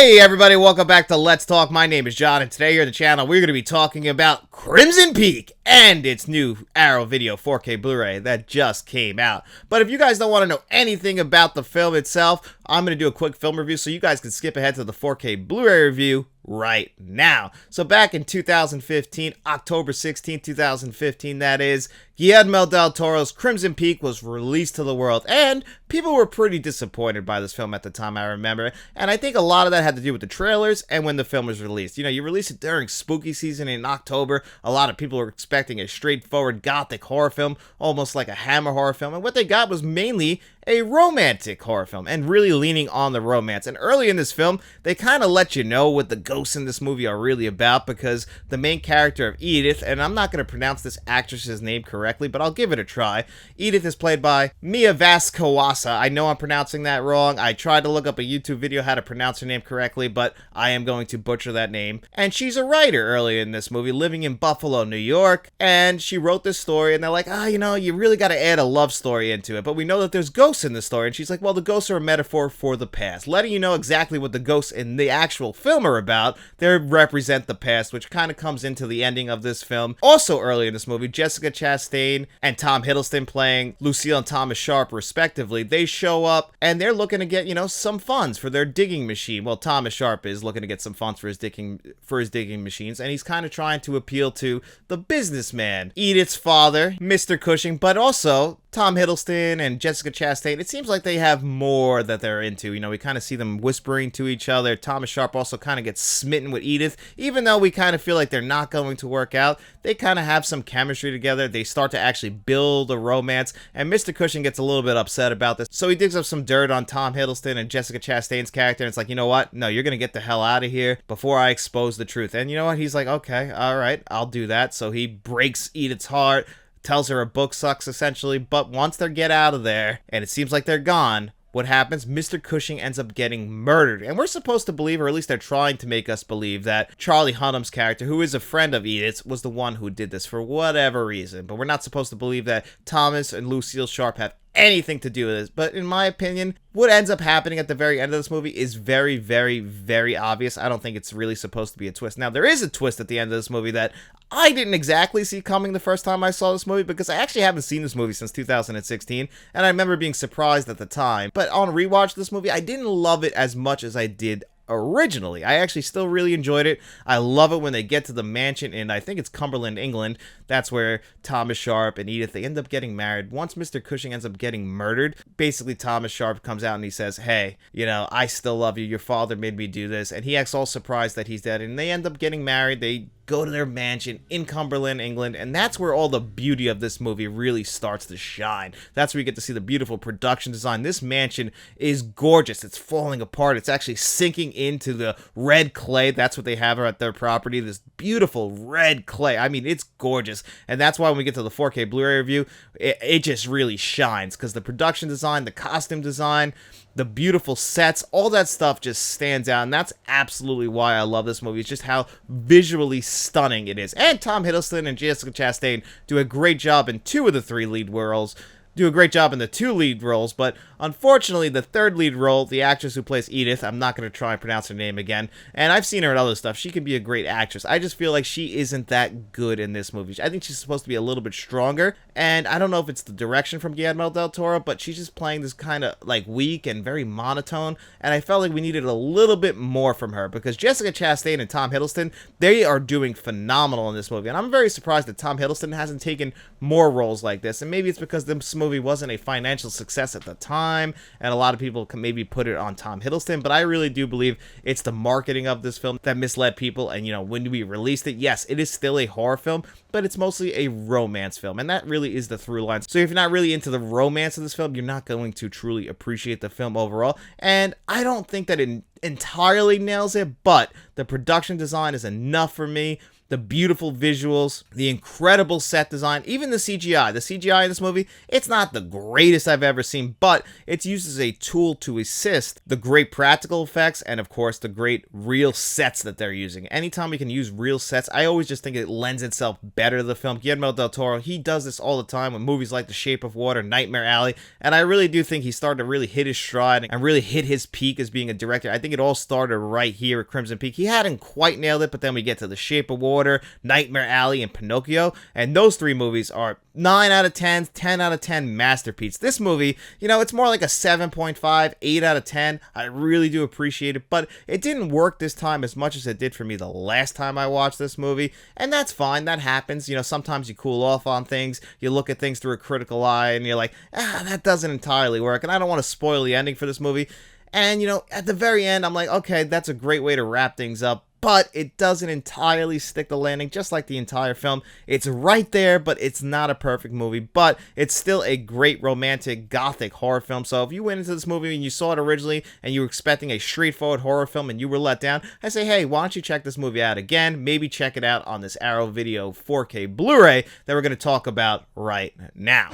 Hey everybody, welcome back to Let's Talk. My name is John, and today here on the channel we're going to be talking about Crimson Peak and its new Arrow Video 4K Blu-ray that just came out. But if you guys don't want to know anything about the film itself, I'm going to do a quick film review so you guys can skip ahead to the 4K Blu-ray review right now. So back in 2015, October 16, 2015 that is, Guillermo del Toro's Crimson Peak was released to the world, and people were pretty disappointed by this film at the time, I remember, and I think a lot of that had to do with the trailers and when the film was released. You know, you release it during spooky season in October, a lot of people were expecting a straightforward gothic horror film, almost like a Hammer horror film, and what they got was mainly a romantic horror film, and really leaning on the romance. And early in this film, they kind of let you know what the ghosts in this movie are really about, because the main character of Edith, and I'm not going to pronounce this actress's name correctly, but I'll give it a try. Edith is played by Mia Wasikowska. I know I'm pronouncing that wrong. I tried to look up a YouTube video how to pronounce her name correctly, but I am going to butcher that name. And she's a writer early in this movie, living in Buffalo, New York, and she wrote this story, and they're like, you know, you really got to add a love story into it, but we know that there's ghosts in the story. And she's like, well, the ghosts are a metaphor for the past, letting you know exactly what the ghosts in the actual film are about. They represent the past, which kind of comes into the ending of this film. Also early in this movie, Jessica Chastain and Tom Hiddleston, playing Lucille and Thomas Sharp respectively, they show up and they're looking to get, you know, some funds for their digging machine. Well, Thomas Sharp is looking to get some funds for his digging machines, and he's kind of trying to appeal to the businessman, Edith's father, Mr. Cushing, but also Tom Hiddleston and Jessica Chastain. It seems like they have more that they're into. You know, we kind of see them whispering to each other. Thomas Sharp also kind of gets smitten with Edith. Even though we kind of feel like they're not going to work out, they kind of have some chemistry together. They start to actually build a romance, and Mr. Cushing gets a little bit upset about this. So he digs up some dirt on Tom Hiddleston and Jessica Chastain's character, and it's like, you know what? No, you're going to get the hell out of here before I expose the truth. And you know what? He's like, okay, all right, I'll do that. So he breaks Edith's heart, tells her book sucks essentially, but once they get out of there and it seems like they're gone, what happens? Mr. Cushing ends up getting murdered. And we're supposed to believe, or at least they're trying to make us believe, that Charlie Hunnam's character, who is a friend of Edith's, was the one who did this for whatever reason. But we're not supposed to believe that Thomas and Lucille Sharp have anything to do with this. But in my opinion, what ends up happening at the very end of this movie is very, very, very obvious. I don't think it's really supposed to be a twist. Now, there is a twist at the end of this movie that I didn't exactly see coming the first time I saw this movie, because I actually haven't seen this movie since 2016, and I remember being surprised at the time. But on rewatch this movie, I didn't love it as much as I did originally. I actually still really enjoyed it. I love it when they get to the mansion in, I think it's Cumberland, England. That's where Thomas Sharp and Edith, they end up getting married. Once Mr. Cushing ends up getting murdered, basically Thomas Sharp comes out and he says, hey, you know, I still love you. Your father made me do this. And he acts all surprised that he's dead. And they end up getting married. They go to their mansion in Cumberland, England, and that's where all the beauty of this movie really starts to shine. That's where you get to see the beautiful production design. This mansion is gorgeous. It's falling apart. It's actually sinking into the red clay. That's what they have at their property, this beautiful red clay. I mean, it's gorgeous, and that's why when we get to the 4K Blu-ray review, it just really shines, because the production design, the costume design, the beautiful sets, all that stuff just stands out, and that's absolutely why I love this movie. It's just how visually stunning it is. And Tom Hiddleston and Jessica Chastain do a great job in two of the three lead roles. Do a great job in the two lead roles, but unfortunately the third lead role, the actress who plays Edith, I'm not going to try and pronounce her name again, and I've seen her in other stuff. She can be a great actress. I just feel like she isn't that good in this movie. I think she's supposed to be a little bit stronger, and I don't know if it's the direction from Guillermo del Toro, but she's just playing this kind of like weak and very monotone, and I felt like we needed a little bit more from her, because Jessica Chastain and Tom Hiddleston, they are doing phenomenal in this movie, and I'm very surprised that Tom Hiddleston hasn't taken more roles like this, and maybe it's because this movie wasn't a financial success at the time, and a lot of people can maybe put it on Tom Hiddleston, but I really do believe it's the marketing of this film that misled people. And you know, when we released it, yes, it is still a horror film, but it's mostly a romance film, and that really is the through line. So if you're not really into the romance of this film, you're not going to truly appreciate the film overall, and I don't think that it entirely nails it, but the production design is enough for me. the beautiful visuals, the incredible set design, even the CGI. The CGI in this movie, it's not the greatest I've ever seen, but it's used as a tool to assist the great practical effects and, of course, the great real sets that they're using. Anytime we can use real sets, I always just think it lends itself better to the film. Guillermo del Toro, he does this all the time with movies like The Shape of Water, Nightmare Alley, and I really do think he started to really hit his stride and really hit his peak as being a director. I think it all started right here at Crimson Peak. He hadn't quite nailed it, but then we get to The Shape of Water, Nightmare Alley, and Pinocchio, and those three movies are 9 out of 10, 10 out of 10 masterpiece. This movie, you know, it's more like a 7.5, 8 out of 10. I really do appreciate it, but it didn't work this time as much as it did for me the last time I watched this movie, and that's fine. That happens. You know, sometimes you cool off on things, you look at things through a critical eye, and you're like, that doesn't entirely work, and I don't want to spoil the ending for this movie. And, you know, at the very end, I'm like, okay, that's a great way to wrap things up, but it doesn't entirely stick the landing, just like the entire film. It's right there, but it's not a perfect movie, but it's still a great romantic gothic horror film. So if you went into this movie and you saw it originally and you were expecting a straightforward horror film and you were let down, I say, hey, why don't you check this movie out again? Maybe check it out on this Arrow Video 4K Blu-ray that we're going to talk about right now.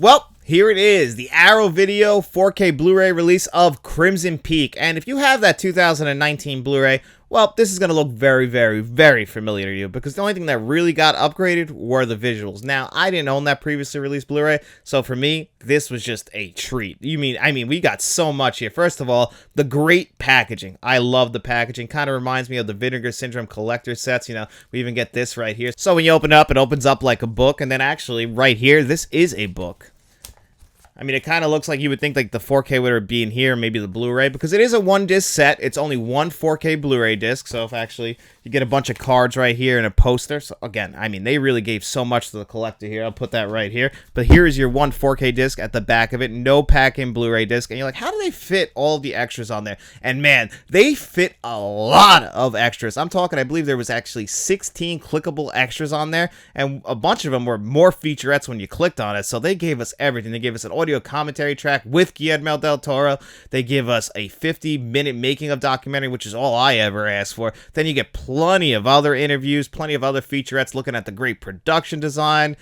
Well, here it is, the Arrow Video 4K Blu-ray release of Crimson Peak. And if you have that 2019 Blu-ray, well, this is going to look very, very, very familiar to you because the only thing that really got upgraded were the visuals. Now, I didn't own that previously released Blu-ray, so for me, this was just a treat. I mean, we got so much here. First of all, the great packaging. I love the packaging. Kind of reminds me of the Vinegar Syndrome collector sets. You know, we even get this right here. So when you open up, it opens up like a book, and then actually right here, this is a book. I mean, it kind of looks like you would think like the 4K would be in here, maybe the Blu-ray, because it is a one-disc set. It's only one 4K Blu-ray disc, so if actually you get a bunch of cards right here and a poster. So again, I mean, they really gave so much to the collector here. I'll put that right here. But here is your one 4K disc at the back of it, no pack-in Blu-ray disc, and you're like, how do they fit all the extras on there? And man, they fit a lot of extras. I'm talking, I believe there was actually 16 clickable extras on there, and a bunch of them were more featurettes when you clicked on it, so they gave us everything. They gave us an audio commentary track with Guillermo del Toro. They give us a 50-minute making of documentary, which is all I ever asked for. Then you get plenty of other interviews, plenty of other featurettes looking at the great production design,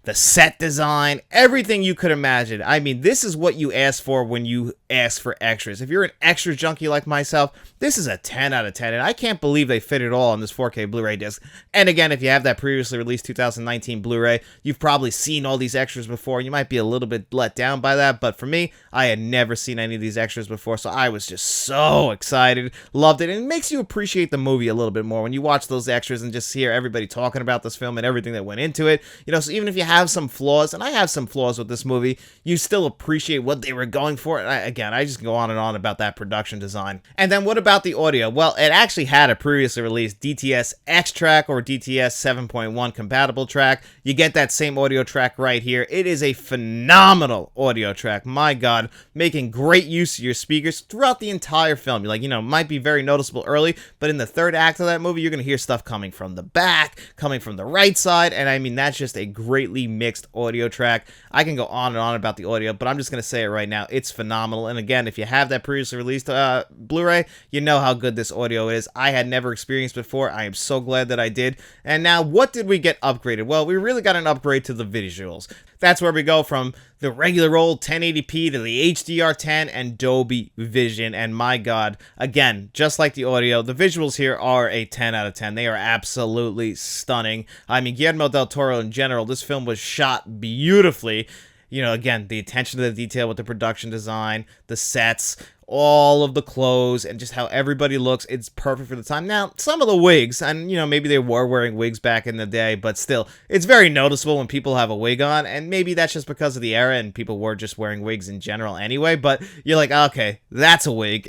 the set design, everything you could imagine. I mean, this is what you ask for when you ask for extras. If you're an extra junkie like myself, this is a 10 out of 10, and I can't believe they fit it all on this 4K Blu-ray disc. And again, if you have that previously released 2019 Blu-ray, you've probably seen all these extras before. You might be a little bit let down by that, but for me, I had never seen any of these extras before, so I was just so excited, loved it, and it makes you appreciate the movie a little bit more when you watch those extras and just hear everybody talking about this film and everything that went into it. You know, so even if you have some flaws, and I have some flaws with this movie, you still appreciate what they were going for. And I just go on and on about that production design. And then what about the audio? Well, it actually had a previously released DTS X track or DTS 7.1 compatible track. You get that same audio track right here. It is a phenomenal audio track. My God, making great use of your speakers throughout the entire film. You're like, you know, might be very noticeable early, but in the third act of that movie, you're going to hear stuff coming from the back, coming from the right side, and I mean, that's just a greatly mixed audio track. I can go on and on about the audio, but I'm just going to say it right now. It's phenomenal. And again, if you have that previously released Blu-ray, you know how good this audio is. I had never experienced before. I am so glad that I did. And now, what did we get upgraded? Well, we really got an upgrade to the visuals. That's where we go from the regular old 1080p to the HDR10 and Dolby Vision. And my God, again, just like the audio, the visuals here are a 10 out of 10. They are absolutely stunning. I mean, Guillermo del Toro in general, this film was shot beautifully. You know, again, the attention to the detail with the production design, the sets, all of the clothes, and just how everybody looks. It's perfect for the time. Now, some of the wigs, and, you know, maybe they were wearing wigs back in the day, but still, it's very noticeable when people have a wig on, and maybe that's just because of the era, and people were just wearing wigs in general anyway, but you're like, okay, that's a wig,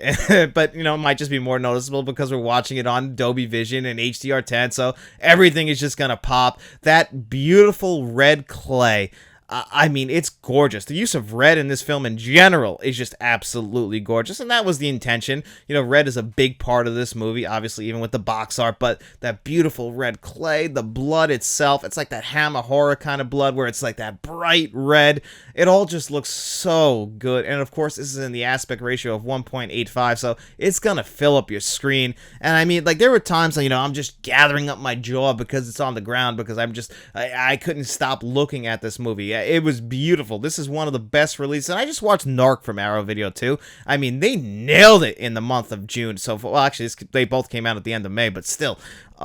but, you know, it might just be more noticeable because we're watching it on Dolby Vision and HDR10, so everything is just gonna pop. That beautiful red clay, I mean, it's gorgeous. The use of red in this film in general is just absolutely gorgeous, and that was the intention. You know, red is a big part of this movie, obviously, even with the box art, but that beautiful red clay, the blood itself, it's like that Hammer horror kind of blood where it's like that bright red. It all just looks so good, and of course, this is in the aspect ratio of 1.85, so it's gonna fill up your screen. And I mean, like, there were times, you know, I'm just gathering up my jaw because it's on the ground, because I couldn't stop looking at this movie. It was beautiful. This is one of the best releases. And I just watched Narc from Arrow Video too. I mean, they nailed it in the month of June. So, well, actually, they both came out at the end of May, but still,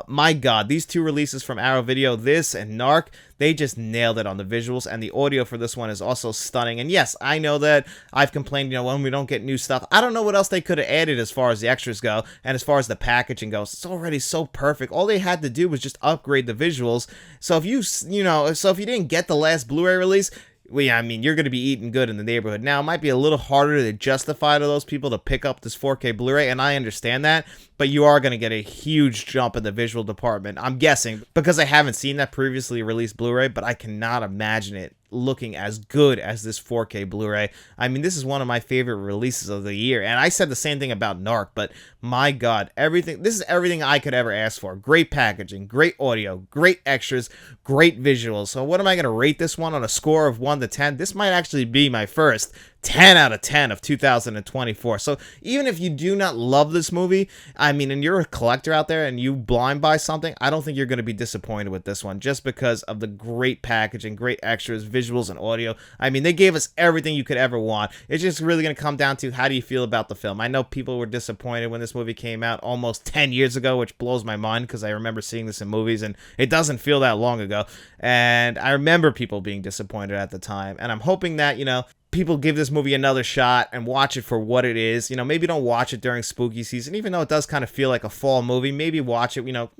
my God, these two releases from Arrow Video, this and Narc, they just nailed it on the visuals, and the audio for this one is also stunning. And yes, I know that I've complained, you know, when we don't get new stuff, I don't know what else they could have added as far as the extras go, and as far as the packaging goes. It's already so perfect. All they had to do was just upgrade the visuals. So if if you didn't get the last Blu-ray release, well, yeah, I mean, you're going to be eating good in the neighborhood. Now, it might be a little harder to justify to those people to pick up this 4K Blu-ray, and I understand that, but you are going to get a huge jump in the visual department, I'm guessing, because I haven't seen that previously released Blu-ray, but I cannot imagine it looking as good as this 4K Blu-ray. I mean, this is one of my favorite releases of the year, and I said the same thing about Narc, but my God, this is everything I could ever ask for. Great packaging, great audio, great extras, great visuals. So what am I going to rate this one on a score of 1 to 10? This might actually be my first 10 out of 10 of 2024. So even if you do not love this movie, I mean, and you're a collector out there and you blind buy something, I don't think you're going to be disappointed with this one, just because of the great packaging, great extras, visuals, and audio. I mean, they gave us everything you could ever want. It's just really going to come down to, how do you feel about the film? I know people were disappointed when this movie came out almost 10 years ago, which blows my mind, because I remember seeing this in movies, and it doesn't feel that long ago. And I remember people being disappointed at the time, and I'm hoping that, you know, people give this movie another shot and watch it for what it is. You know, maybe don't watch it during spooky season, even though it does kind of feel like a fall movie. Maybe watch it, you know,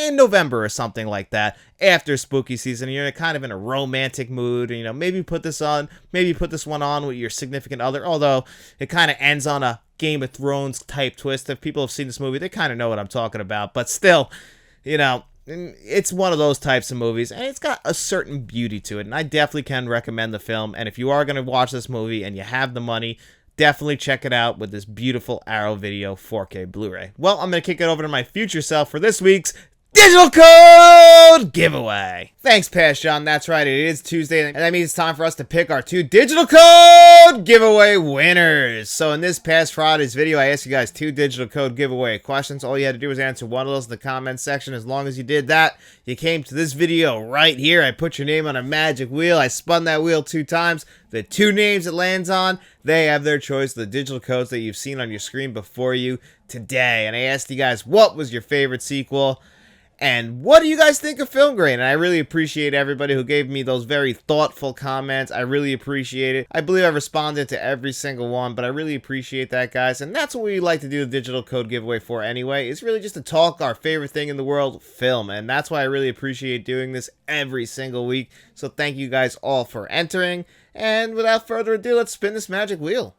in November or something like that, after spooky season. You're kind of in a romantic mood, and, you know, maybe put this one on with your significant other, although it kind of ends on a Game of Thrones type twist. If people have seen this movie, they kind of know what I'm talking about, but still, you know, it's one of those types of movies, and it's got a certain beauty to it, and I definitely can recommend the film. And if you are going to watch this movie and you have the money, definitely check it out with this beautiful Arrow Video 4K Blu-ray. Well, I'm going to kick it over to my future self for this week's digital code giveaway. Thanks, Past John. That's right, it is Tuesday, and that means it's time for us to pick our 2 digital code giveaway winners. So in this past Friday's video, I asked you guys 2 digital code giveaway questions. All you had to do was answer one of those in the comments section. As long as you did that, you came to this video right here. I put your name on a magic wheel. I spun that wheel 2 times. The 2 names it lands on, they have their choice, the digital codes that you've seen on your screen before you today. And I asked you guys, what was your favorite sequel? And what do you guys think of Film Grain? And I really appreciate everybody who gave me those very thoughtful comments. I really appreciate it. I believe I responded to every single one, but I really appreciate that, guys. And that's what we like to do the digital code giveaway for anyway. It's really just to talk our favorite thing in the world, film. And that's why I really appreciate doing this every single week. So thank you guys all for entering. And without further ado, let's spin this magic wheel.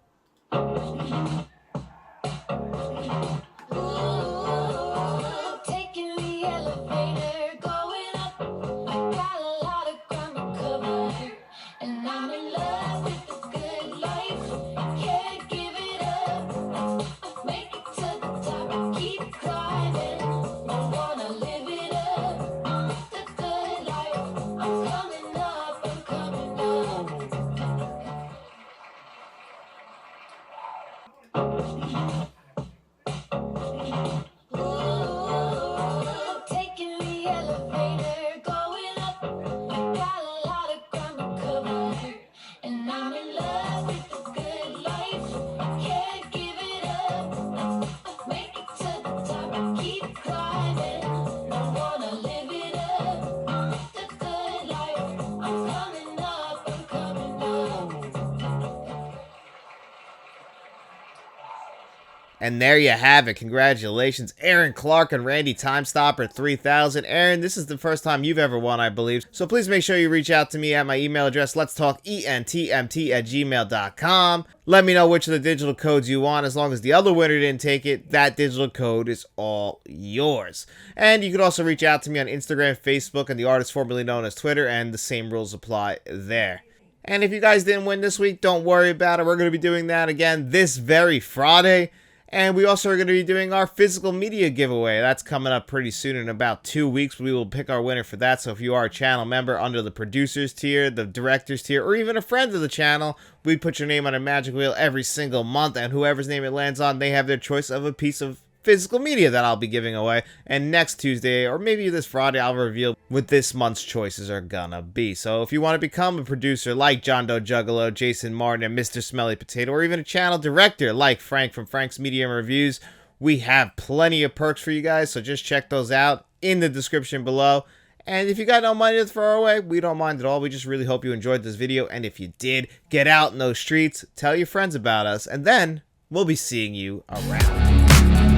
And there you have it. Congratulations, Aaron Clark and Randy Timestopper 3000. Aaron, this is the first time you've ever won, I believe. So please make sure you reach out to me at my email address, letstalkentmt@gmail.com. Let me know which of the digital codes you want. As long as the other winner didn't take it, that digital code is all yours. And you can also reach out to me on Instagram, Facebook, and the artist formerly known as Twitter, and the same rules apply there. And if you guys didn't win this week, don't worry about it. We're going to be doing that again this very Friday. And we also are going to be doing our physical media giveaway. That's coming up pretty soon. In about 2 weeks, we will pick our winner for that. So if you are a channel member under the producers tier, the directors tier, or even a friend of the channel, we put your name on a magic wheel every single month. And whoever's name it lands on, they have their choice of a piece of physical media that I'll be giving away. And next Tuesday, or maybe this Friday, I'll reveal what this month's choices are gonna be. So if you want to become a producer like John Doe Juggalo, Jason Martin, and Mr. Smelly Potato, or even a channel director like Frank from Frank's Media and Reviews, we have plenty of perks for you guys. So just check those out in the description below. And if you got no money to throw our way, we don't mind at all. We just really hope you enjoyed this video. And if you did, get out in those streets, tell your friends about us, and then we'll be seeing you around.